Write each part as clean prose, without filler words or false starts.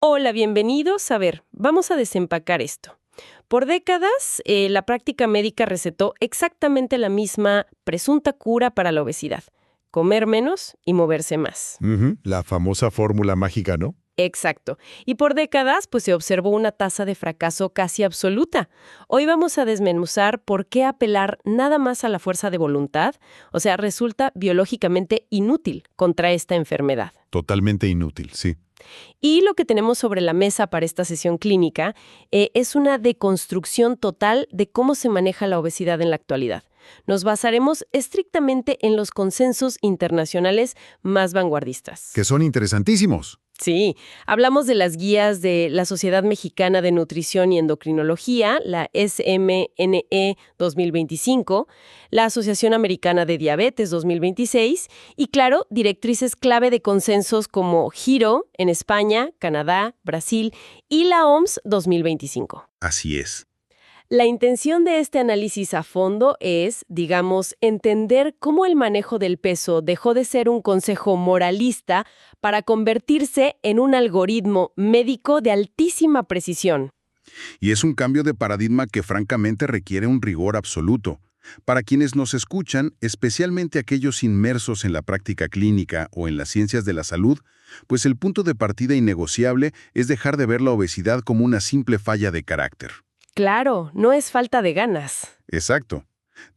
Hola, bienvenidos. A ver, vamos a desempacar esto. Por décadas, la práctica médica recetó exactamente la misma presunta cura para la obesidad: comer menos y moverse más. Ujú, la famosa fórmula mágica, ¿no? Exacto. Y por décadas, pues se observó una tasa de fracaso casi absoluta. Hoy vamos a desmenuzar por qué apelar nada más a la fuerza de voluntad, o sea, resulta biológicamente inútil contra esta enfermedad. Totalmente inútil, sí. Y lo que tenemos sobre la mesa para esta sesión clínica es una deconstrucción total de cómo se maneja la obesidad en la actualidad. Nos basaremos estrictamente en los consensos internacionales más vanguardistas. Que son interesantísimos. Sí, hablamos de las guías de la Sociedad Mexicana de Nutrición y Endocrinología, la SMNE 2025, la Asociación Americana de Diabetes 2026 y, claro, directrices clave de consensos como GIRO en España, Canadá, Brasil y la OMS 2025. Así es. La intención de este análisis a fondo es, digamos, entender cómo el manejo del peso dejó de ser un consejo moralista para convertirse en un algoritmo médico de altísima precisión. Y es un cambio de paradigma que francamente requiere un rigor absoluto. Para quienes nos escuchan, especialmente aquellos inmersos en la práctica clínica o en las ciencias de la salud, pues el punto de partida innegociable es dejar de ver la obesidad como una simple falla de carácter. Claro, no es falta de ganas. Exacto.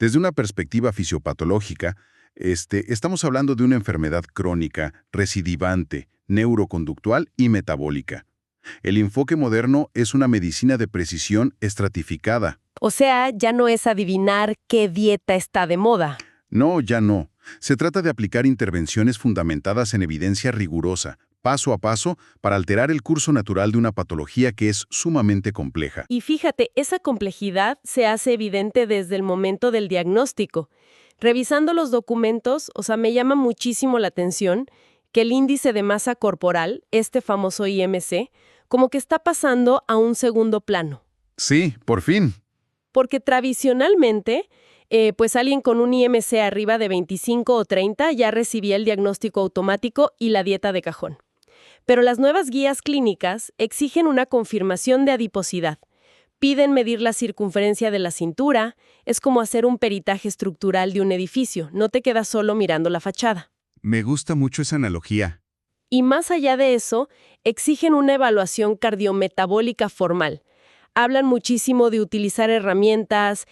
Desde una perspectiva fisiopatológica, estamos hablando de una enfermedad crónica, recidivante, neuroconductual y metabólica. El enfoque moderno es una medicina de precisión estratificada. O sea, ya no es adivinar qué dieta está de moda. No, ya no. Se trata de aplicar intervenciones fundamentadas en evidencia rigurosa, paso a paso, para alterar el curso natural de una patología que es sumamente compleja. Y fíjate, esa complejidad se hace evidente desde el momento del diagnóstico. Revisando los documentos, o sea, me llama muchísimo la atención que el índice de masa corporal, este famoso IMC, como que está pasando a un segundo plano. Sí, por fin. Porque tradicionalmente, pues alguien con un IMC arriba de 25 o 30 ya recibía el diagnóstico automático y la dieta de cajón. Pero las nuevas guías clínicas exigen una confirmación de adiposidad. Piden medir la circunferencia de la cintura, es como hacer un peritaje estructural de un edificio, no te quedas solo mirando la fachada. Me gusta mucho esa analogía. Y más allá de eso, exigen una evaluación cardiometabólica formal. Hablan muchísimo de utilizar herramientas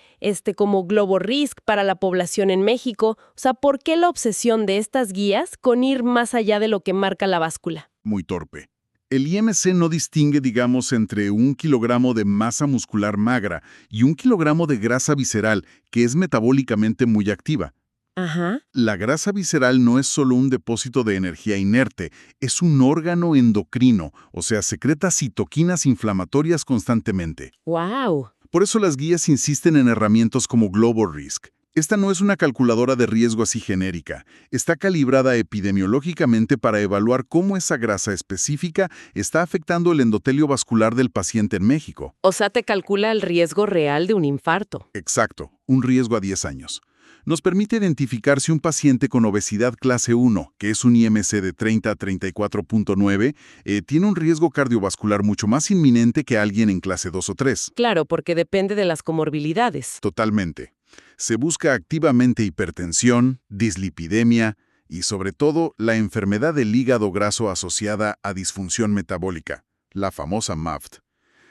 como GloboRisk para la población en México. O sea, ¿por qué la obsesión de estas guías con ir más allá de lo que marca la báscula? Muy torpe. El IMC no distingue, digamos, entre 1 kilogramo de masa muscular magra y 1 kilogramo de grasa visceral, que es metabólicamente muy activa. Ajá. La grasa visceral no es solo un depósito de energía inerte, es un órgano endocrino, o sea, secreta citoquinas inflamatorias constantemente. ¡Wow! Por eso las guías insisten en herramientas como GloboRisk. Esta no es una calculadora de riesgo así genérica. Está calibrada epidemiológicamente para evaluar cómo esa grasa específica está afectando el endotelio vascular del paciente en México. O sea, te calcula el riesgo real de un infarto. Exacto, un riesgo a 10 años. Nos permite identificar si un paciente con obesidad clase 1, que es un IMC de 30 a 34.9, tiene un riesgo cardiovascular mucho más inminente que alguien en clase 2 o 3. Claro, porque depende de las comorbilidades. Totalmente. Se busca activamente hipertensión, dislipidemia y, sobre todo, la enfermedad del hígado graso asociada a disfunción metabólica, la famosa MAFT.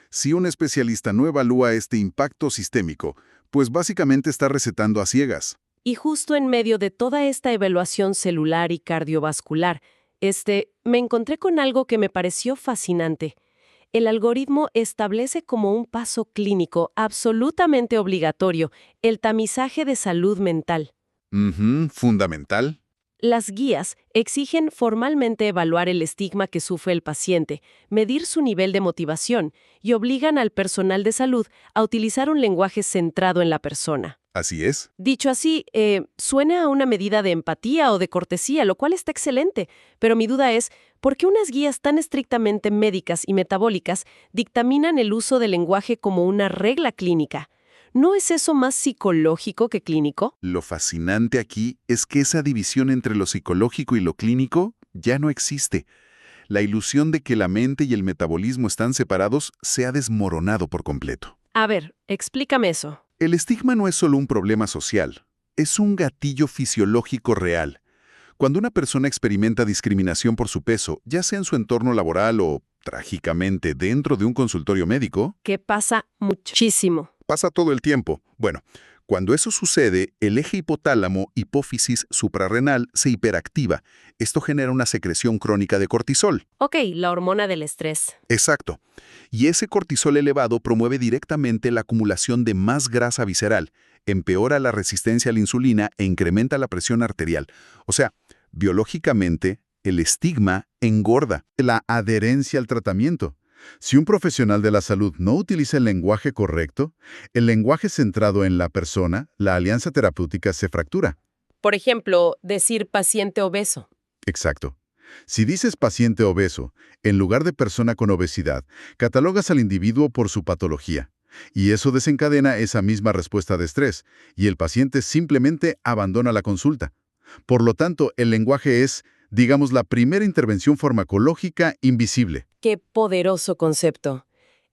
Si un especialista no evalúa este impacto sistémico, pues básicamente está recetando a ciegas. Y justo en medio de toda esta evaluación celular y cardiovascular, me encontré con algo que me pareció fascinante. El algoritmo establece como un paso clínico absolutamente obligatorio el tamizaje de salud mental. Fundamental. Las guías exigen formalmente evaluar el estigma que sufre el paciente, medir su nivel de motivación y obligan al personal de salud a utilizar un lenguaje centrado en la persona. Así es. Dicho así, suena a una medida de empatía o de cortesía, lo cual está excelente, pero mi duda es, ¿por qué unas guías tan estrictamente médicas y metabólicas dictaminan el uso del lenguaje como una regla clínica? ¿No es eso más psicológico que clínico? Lo fascinante aquí es que esa división entre lo psicológico y lo clínico ya no existe. la ilusión de que la mente y el metabolismo están separados se ha desmoronado por completo. A ver, explícame eso. El estigma no es solo un problema social, es un gatillo fisiológico real. Cuando una persona experimenta discriminación por su peso, ya sea en su entorno laboral o, trágicamente, dentro de un consultorio médico, Que pasa muchísimo. pasa todo el tiempo. Bueno, cuando eso sucede, el eje hipotálamo-hipófisis suprarrenal se hiperactiva. Esto genera una secreción crónica de cortisol. Ok, la hormona del estrés. Exacto. Y ese cortisol elevado promueve directamente la acumulación de más grasa visceral, empeora la resistencia a la insulina e incrementa la presión arterial. O sea, biológicamente, el estigma engorda. La adherencia al tratamiento. Si un profesional de la salud no utiliza el lenguaje correcto, el lenguaje centrado en la persona, la alianza terapéutica se fractura. Por ejemplo, decir paciente obeso. Exacto. Si dices paciente obeso, en lugar de persona con obesidad, catalogas al individuo por su patología. Y eso desencadena esa misma respuesta de estrés, y el paciente simplemente abandona la consulta. Por lo tanto, el lenguaje es, digamos, la primera intervención farmacológica invisible. Qué poderoso concepto.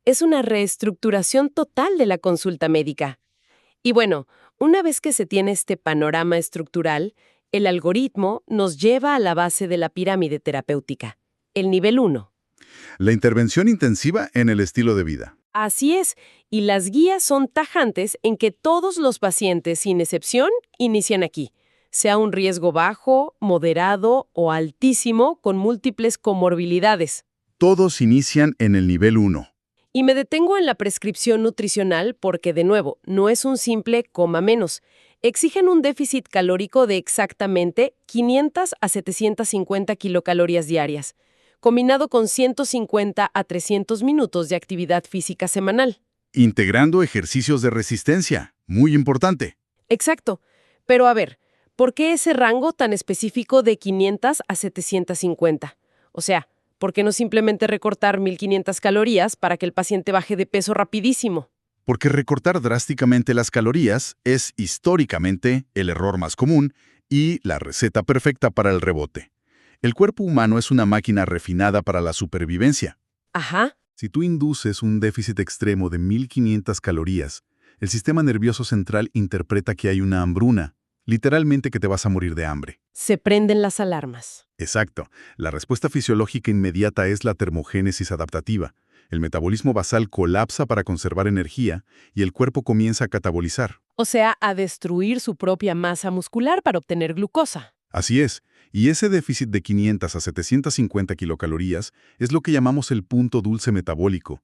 Es una reestructuración total de la consulta médica. Y bueno, una vez que se tiene este panorama estructural, el algoritmo nos lleva a la base de la pirámide terapéutica, el nivel 1. La intervención intensiva en el estilo de vida. Así es, y las guías son tajantes en que todos los pacientes, sin excepción, inician aquí, sea un riesgo bajo, moderado o altísimo con múltiples comorbilidades. Todos inician en el nivel 1. Y me detengo en la prescripción nutricional porque, de nuevo, no es un simple coma menos. Exigen un déficit calórico de exactamente 500 a 750 kilocalorías diarias, combinado con 150 a 300 minutos de actividad física semanal. Integrando ejercicios de resistencia. Muy importante. Exacto. Pero a ver, ¿por qué ese rango tan específico de 500 a 750? O sea, ¿por qué no simplemente recortar 1500 calorías para que el paciente baje de peso rapidísimo? Porque recortar drásticamente las calorías es históricamente el error más común y la receta perfecta para el rebote. El cuerpo humano es una máquina refinada para la supervivencia. Ajá. Si tú induces un déficit extremo de 1500 calorías, el sistema nervioso central interpreta que hay una hambruna, literalmente que te vas a morir de hambre. Se prenden las alarmas. Exacto. La respuesta fisiológica inmediata es la termogénesis adaptativa. El metabolismo basal colapsa para conservar energía y el cuerpo comienza a catabolizar. O sea, a destruir su propia masa muscular para obtener glucosa. Así es. Y ese déficit de 500 a 750 kilocalorías es lo que llamamos el punto dulce metabólico.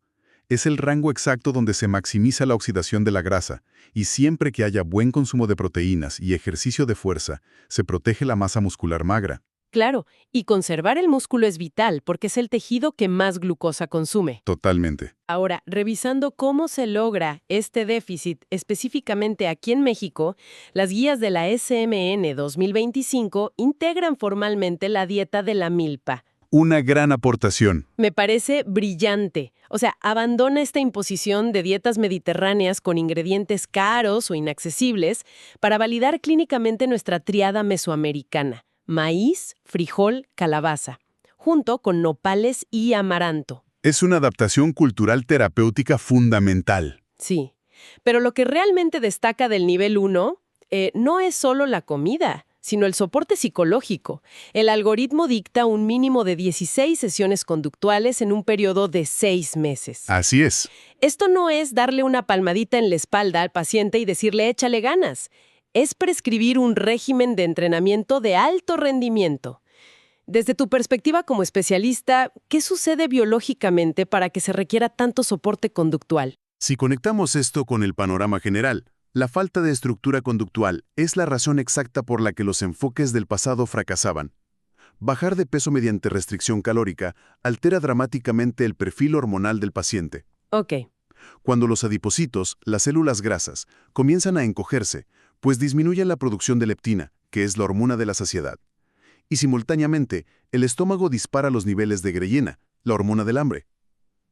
Es el rango exacto donde se maximiza la oxidación de la grasa, y siempre que haya buen consumo de proteínas y ejercicio de fuerza, se protege la masa muscular magra. Claro, y conservar el músculo es vital porque es el tejido que más glucosa consume. Totalmente. Ahora, revisando cómo se logra este déficit específicamente aquí en México, las guías de la SMN 2025 integran formalmente la dieta de la milpa. Una gran aportación. Me parece brillante. O sea, abandona esta imposición de dietas mediterráneas con ingredientes caros o inaccesibles para validar clínicamente nuestra tríada mesoamericana: maíz, frijol, calabaza, junto con nopales y amaranto. Es una adaptación cultural terapéutica fundamental. Sí, pero lo que realmente destaca del nivel 1 no es solo la comida, sino el soporte psicológico. El algoritmo dicta un mínimo de 16 sesiones conductuales en un periodo de 6 meses. Así es. Esto no es darle una palmadita en la espalda al paciente y decirle échale ganas. Es prescribir un régimen de entrenamiento de alto rendimiento. Desde tu perspectiva como especialista, ¿qué sucede biológicamente para que se requiera tanto soporte conductual? Si conectamos esto con el panorama general, la falta de estructura conductual es la razón exacta por la que los enfoques del pasado fracasaban. Bajar de peso mediante restricción calórica altera dramáticamente el perfil hormonal del paciente. Ok. Cuando los adipocitos, las células grasas, comienzan a encogerse, pues disminuyen la producción de leptina, que es la hormona de la saciedad. Y simultáneamente, el estómago dispara los niveles de grelina, la hormona del hambre.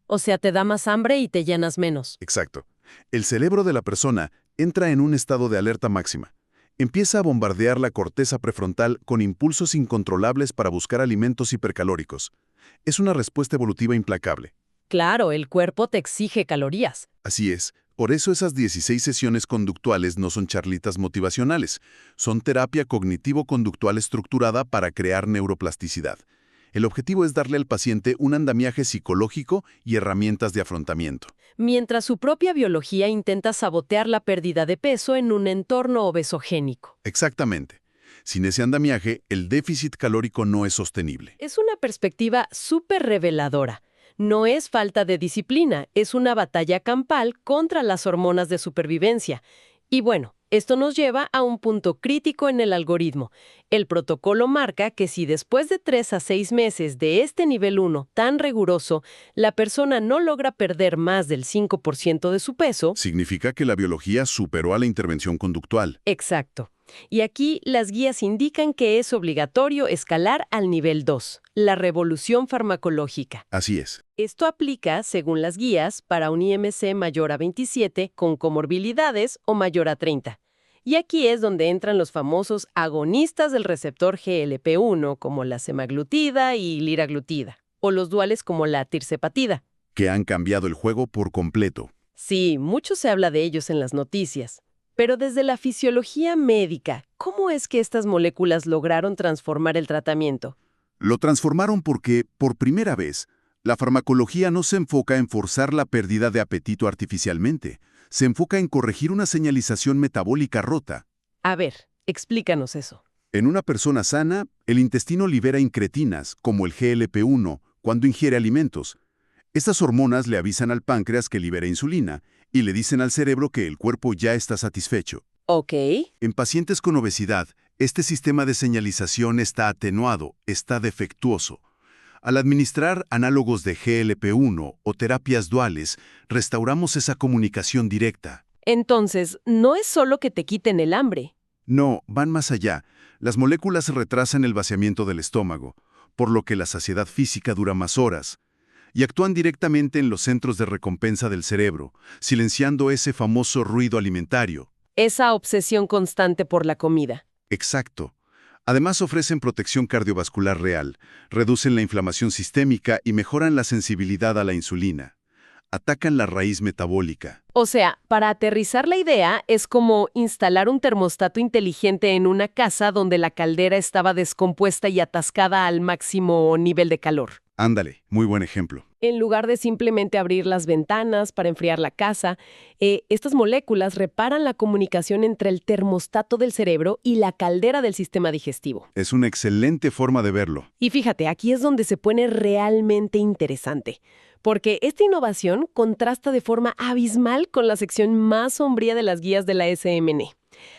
O sea, te da más hambre y te llenas menos. Exacto. El cerebro de la persona entra en un estado de alerta máxima. Empieza a bombardear la corteza prefrontal con impulsos incontrolables para buscar alimentos hipercalóricos. Es una respuesta evolutiva implacable. Claro, el cuerpo te exige calorías. Así es. Por eso esas 16 sesiones conductuales no son charlitas motivacionales. Son terapia cognitivo-conductual estructurada para crear neuroplasticidad. El objetivo es darle al paciente un andamiaje psicológico y herramientas de afrontamiento. Mientras su propia biología intenta sabotear la pérdida de peso en un entorno obesogénico. Exactamente. Sin ese andamiaje, el déficit calórico no es sostenible. Es una perspectiva súper reveladora. No es falta de disciplina, es una batalla campal contra las hormonas de supervivencia. Y bueno, esto nos lleva a un punto crítico en el algoritmo. El protocolo marca que si después de 3 a 6 meses de este nivel 1 tan riguroso, la persona no logra perder más del 5% de su peso... Significa que la biología superó a la intervención conductual. Exacto. Y aquí las guías indican que es obligatorio escalar al nivel 2, la revolución farmacológica. Así es. Esto aplica, según las guías, para un IMC mayor a 27 con comorbilidades o mayor a 30. Y aquí es donde entran los famosos agonistas del receptor GLP-1, como la semaglutida y liraglutida, o los duales como la tirzepatida. Que han cambiado el juego por completo. Sí, mucho se habla de ellos en las noticias. Pero desde la fisiología médica, ¿cómo es que estas moléculas lograron transformar el tratamiento? Lo transformaron porque, por primera vez, la farmacología no se enfoca en forzar la pérdida de apetito artificialmente. Se enfoca en corregir una señalización metabólica rota. A ver, explícanos eso. En una persona sana, el intestino libera incretinas, como el GLP-1, cuando ingiere alimentos. Estas hormonas le avisan al páncreas que libera insulina y le dicen al cerebro que el cuerpo ya está satisfecho. Ok. En pacientes con obesidad, este sistema de señalización está atenuado, está defectuoso. Al administrar análogos de GLP-1 o terapias duales, restauramos esa comunicación directa. Entonces, no es solo que te quiten el hambre. No, van más allá. Las moléculas retrasan el vaciamiento del estómago, por lo que la saciedad física dura más horas, y actúan directamente en los centros de recompensa del cerebro, silenciando ese famoso ruido alimentario. Esa obsesión constante por la comida. Exacto. Además ofrecen protección cardiovascular real, reducen la inflamación sistémica y mejoran la sensibilidad a la insulina. Atacan la raíz metabólica. O sea, para aterrizar la idea, es como instalar un termostato inteligente en una casa donde la caldera estaba descompuesta y atascada al máximo nivel de calor. Ándale, muy buen ejemplo. En lugar de simplemente abrir las ventanas para enfriar la casa, estas moléculas reparan la comunicación entre el termostato del cerebro y la caldera del sistema digestivo. Es una excelente forma de verlo. Y fíjate, aquí es donde se pone realmente interesante, porque esta innovación contrasta de forma abismal con la sección más sombría de las guías de la SMN.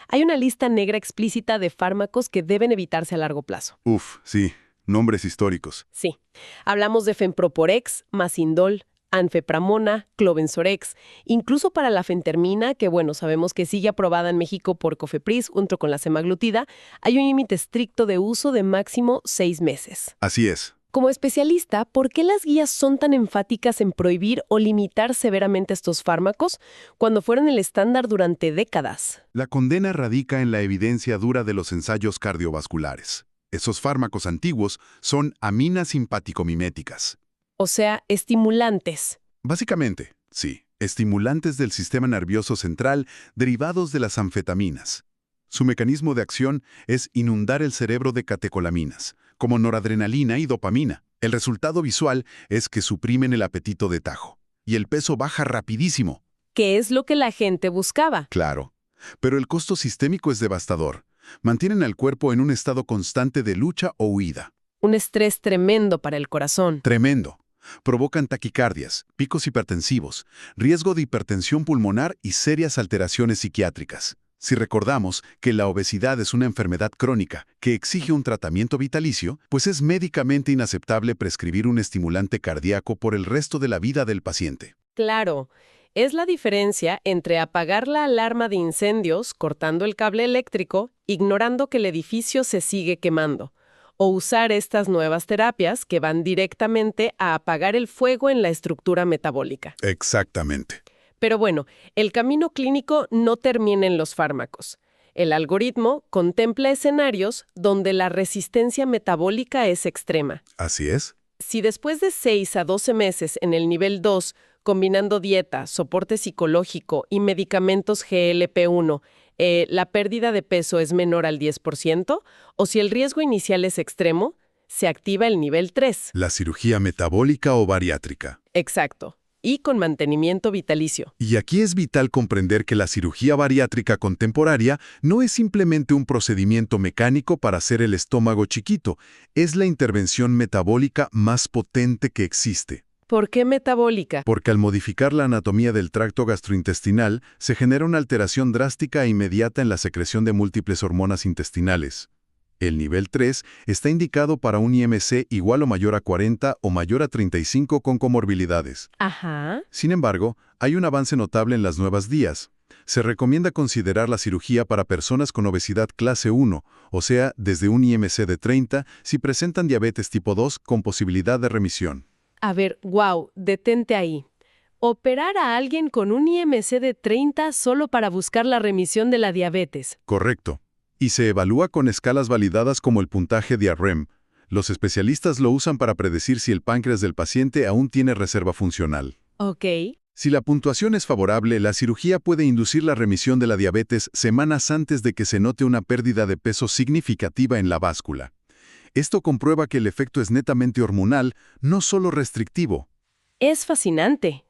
Hay una lista negra explícita de fármacos que deben evitarse a largo plazo. Uf, sí. Nombres históricos. Sí. Hablamos de Fenproporex, Masindol, Anfepramona, Clobenzorex, incluso para la fentermina, que bueno, sabemos que sigue aprobada en México por Cofepris junto con la semaglutida, hay un límite estricto de uso de máximo 6 meses. Así es. Como especialista, ¿por qué las guías son tan enfáticas en prohibir o limitar severamente estos fármacos cuando fueron el estándar durante décadas? La condena radica en la evidencia dura de los ensayos cardiovasculares. Esos fármacos antiguos son aminas simpático-miméticas. O sea, estimulantes. Básicamente, sí, estimulantes del sistema nervioso central derivados de las anfetaminas. Su mecanismo de acción es inundar el cerebro de catecolaminas, como noradrenalina y dopamina. El resultado visual es que suprimen el apetito de tajo, y el peso baja rapidísimo. ¿Qué es lo que la gente buscaba? Claro, pero el costo sistémico es devastador. Mantienen al cuerpo en un estado constante de lucha o huida. Un estrés tremendo para el corazón. Tremendo. Provocan taquicardias, picos hipertensivos, riesgo de hipertensión pulmonar y serias alteraciones psiquiátricas. Si recordamos que la obesidad es una enfermedad crónica que exige un tratamiento vitalicio, pues es médicamente inaceptable prescribir un estimulante cardíaco por el resto de la vida del paciente. Claro. Es la diferencia entre apagar la alarma de incendios cortando el cable eléctrico, ignorando que el edificio se sigue quemando, o usar estas nuevas terapias que van directamente a apagar el fuego en la estructura metabólica. Exactamente. Pero bueno, el camino clínico no termina en los fármacos. El algoritmo contempla escenarios donde la resistencia metabólica es extrema. Así es. si después de 6 a 12 meses en el nivel 2, combinando dieta, soporte psicológico y medicamentos GLP-1, la pérdida de peso es menor al 10%, o si el riesgo inicial es extremo, se activa el nivel 3. La cirugía metabólica o bariátrica. Exacto. Y con mantenimiento vitalicio. Y aquí es vital comprender que la cirugía bariátrica contemporánea no es simplemente un procedimiento mecánico para hacer el estómago chiquito, es la intervención metabólica más potente que existe. ¿Por qué metabólica? Porque al modificar la anatomía del tracto gastrointestinal, se genera una alteración drástica e inmediata en la secreción de múltiples hormonas intestinales. El nivel 3 está indicado para un IMC igual o mayor a 40 o mayor a 35 con comorbilidades. Ajá. Sin embargo, hay un avance notable en las nuevas guías. Se recomienda considerar la cirugía para personas con obesidad clase 1, o sea, desde un IMC de 30, si presentan diabetes tipo 2 con posibilidad de remisión. A ver, detente ahí. Operar a alguien con un IMC de 30 solo para buscar la remisión de la diabetes. Correcto. Y se evalúa con escalas validadas como el puntaje de AREM. Los especialistas lo usan para predecir si el páncreas del paciente aún tiene reserva funcional. Ok. Si la puntuación es favorable, la cirugía puede inducir la remisión de la diabetes semanas antes de que se note una pérdida de peso significativa en la báscula. Esto comprueba que el efecto es netamente hormonal, no solo restrictivo. Es fascinante.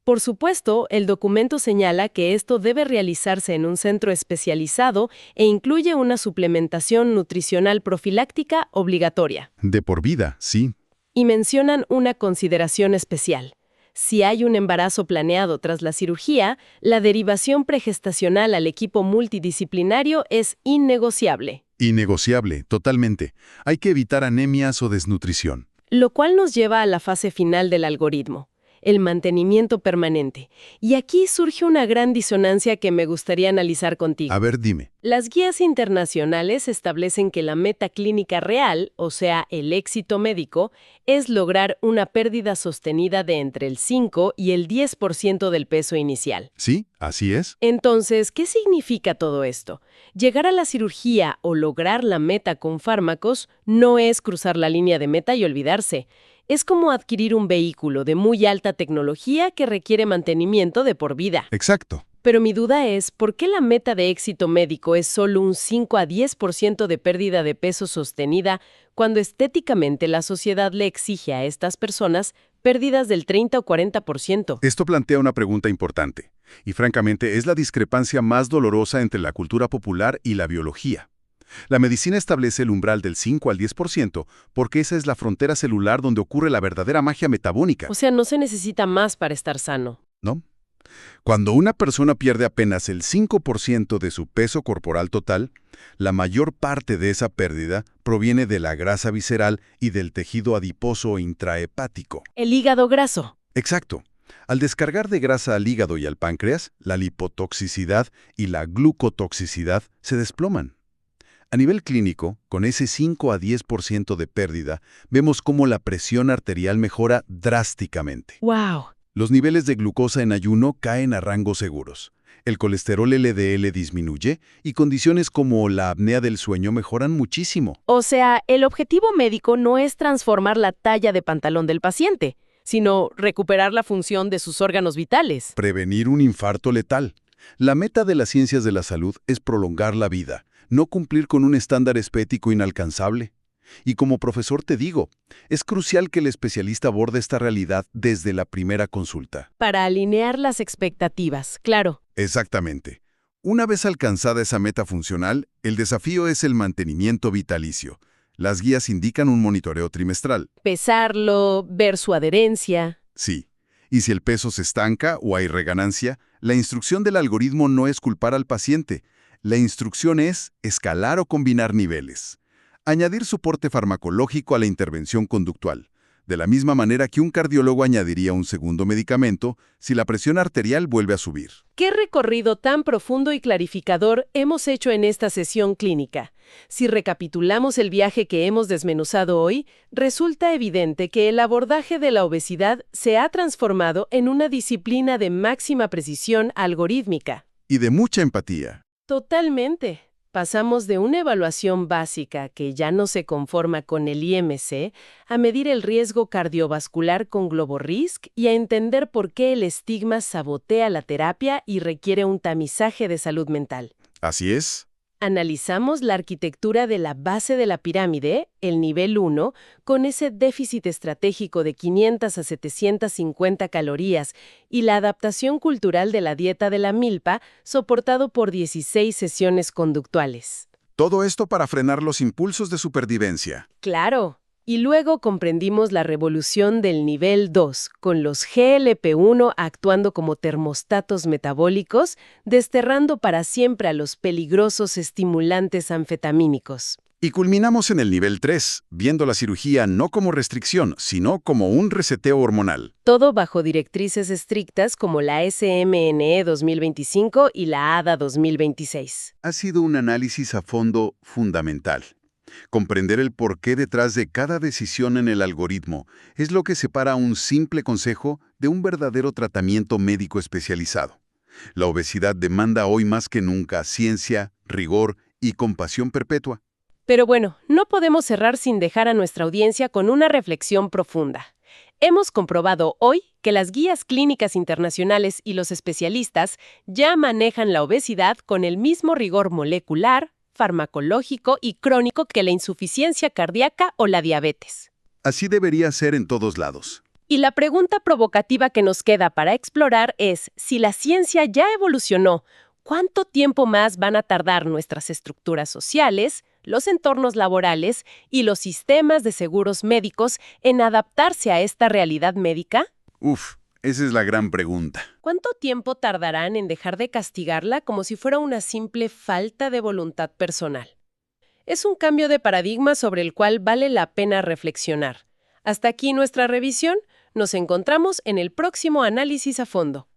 Por supuesto, el documento señala que esto debe realizarse en un centro especializado e incluye una suplementación nutricional profiláctica obligatoria. De por vida, sí. Y mencionan una consideración especial. Si hay un embarazo planeado tras la cirugía, la derivación pregestacional al equipo multidisciplinario es innegociable. Innegociable, totalmente. Hay que evitar anemias o desnutrición. Lo cual nos lleva a la fase final del algoritmo. El mantenimiento permanente. Y aquí surge una gran disonancia que me gustaría analizar contigo. A ver, dime. Las guías internacionales establecen que la meta clínica real, o sea, el éxito médico, es lograr una pérdida sostenida de entre el 5 y el 10% del peso inicial. Sí, así es. Entonces, ¿qué significa todo esto? Llegar a la cirugía o lograr la meta con fármacos no es cruzar la línea de meta y olvidarse. Es como adquirir un vehículo de muy alta tecnología que requiere mantenimiento de por vida. Exacto. Pero mi duda es, ¿por qué la meta de éxito médico es solo un 5 a 10% de pérdida de peso sostenida cuando estéticamente la sociedad le exige a estas personas pérdidas del 30 o 40%? Esto plantea una pregunta importante, y francamente es la discrepancia más dolorosa entre la cultura popular y la biología. La medicina establece el umbral del 5 al 10% porque esa es la frontera celular donde ocurre la verdadera magia metabólica. O sea, no se necesita más para estar sano. ¿No? Cuando una persona pierde apenas el 5% de su peso corporal total, la mayor parte de esa pérdida proviene de la grasa visceral y del tejido adiposo intrahepático. El hígado graso. Exacto. Al descargar de grasa al hígado y al páncreas, la lipotoxicidad y la glucotoxicidad se desploman. A nivel clínico, con ese 5 a 10% de pérdida, vemos cómo la presión arterial mejora drásticamente. ¡Wow! Los niveles de glucosa en ayuno caen a rangos seguros. El colesterol LDL disminuye y condiciones como la apnea del sueño mejoran muchísimo. O sea, el objetivo médico no es transformar la talla de pantalón del paciente, sino recuperar la función de sus órganos vitales. Prevenir un infarto letal. La meta de las ciencias de la salud es prolongar la vida, no cumplir con un estándar estético inalcanzable. Y como profesor te digo, es crucial que el especialista aborde esta realidad desde la primera consulta. Para alinear las expectativas, claro. Exactamente. Una vez alcanzada esa meta funcional, el desafío es el mantenimiento vitalicio. Las guías indican un monitoreo trimestral. Pesarlo, ver su adherencia. Sí. Y si el peso se estanca o hay reganancia, la instrucción del algoritmo no es culpar al paciente. La instrucción es escalar o combinar niveles. Añadir soporte farmacológico a la intervención conductual, de la misma manera que un cardiólogo añadiría un segundo medicamento si la presión arterial vuelve a subir. ¿Qué recorrido tan profundo y clarificador hemos hecho en esta sesión clínica? Si recapitulamos el viaje que hemos desmenuzado hoy, resulta evidente que el abordaje de la obesidad se ha transformado en una disciplina de máxima precisión algorítmica. Y de mucha empatía. Totalmente. Pasamos de una evaluación básica que ya no se conforma con el IMC a medir el riesgo cardiovascular con GloboRisk y a entender por qué el estigma sabotea la terapia y requiere un tamizaje de salud mental. Así es. Analizamos la arquitectura de la base de la pirámide, el nivel 1, con ese déficit estratégico de 500 a 750 calorías y la adaptación cultural de la dieta de la milpa, soportado por 16 sesiones conductuales. Todo esto para frenar los impulsos de supervivencia. Claro. Y luego comprendimos la revolución del nivel 2, con los GLP-1 actuando como termostatos metabólicos, desterrando para siempre a los peligrosos estimulantes anfetamínicos. Y culminamos en el nivel 3, viendo la cirugía no como restricción, sino como un reseteo hormonal. Todo bajo directrices estrictas como la SMNE 2025 y la ADA 2026. Ha sido un análisis a fondo fundamental. Comprender el porqué detrás de cada decisión en el algoritmo es lo que separa un simple consejo de un verdadero tratamiento médico especializado. La obesidad demanda hoy más que nunca ciencia, rigor y compasión perpetua. Pero bueno, no podemos cerrar sin dejar a nuestra audiencia con una reflexión profunda. Hemos comprobado hoy que las guías clínicas internacionales y los especialistas ya manejan la obesidad con el mismo rigor molecular, farmacológico y crónico que la insuficiencia cardíaca o la diabetes. Así debería ser en todos lados. Y la pregunta provocativa que nos queda para explorar es, si la ciencia ya evolucionó, ¿cuánto tiempo más van a tardar nuestras estructuras sociales, los entornos laborales y los sistemas de seguros médicos en adaptarse a esta realidad médica? Esa es la gran pregunta. ¿Cuánto tiempo tardarán en dejar de castigarla como si fuera una simple falta de voluntad personal? Es un cambio de paradigma sobre el cual vale la pena reflexionar. Hasta aquí nuestra revisión. Nos encontramos en el próximo análisis a fondo.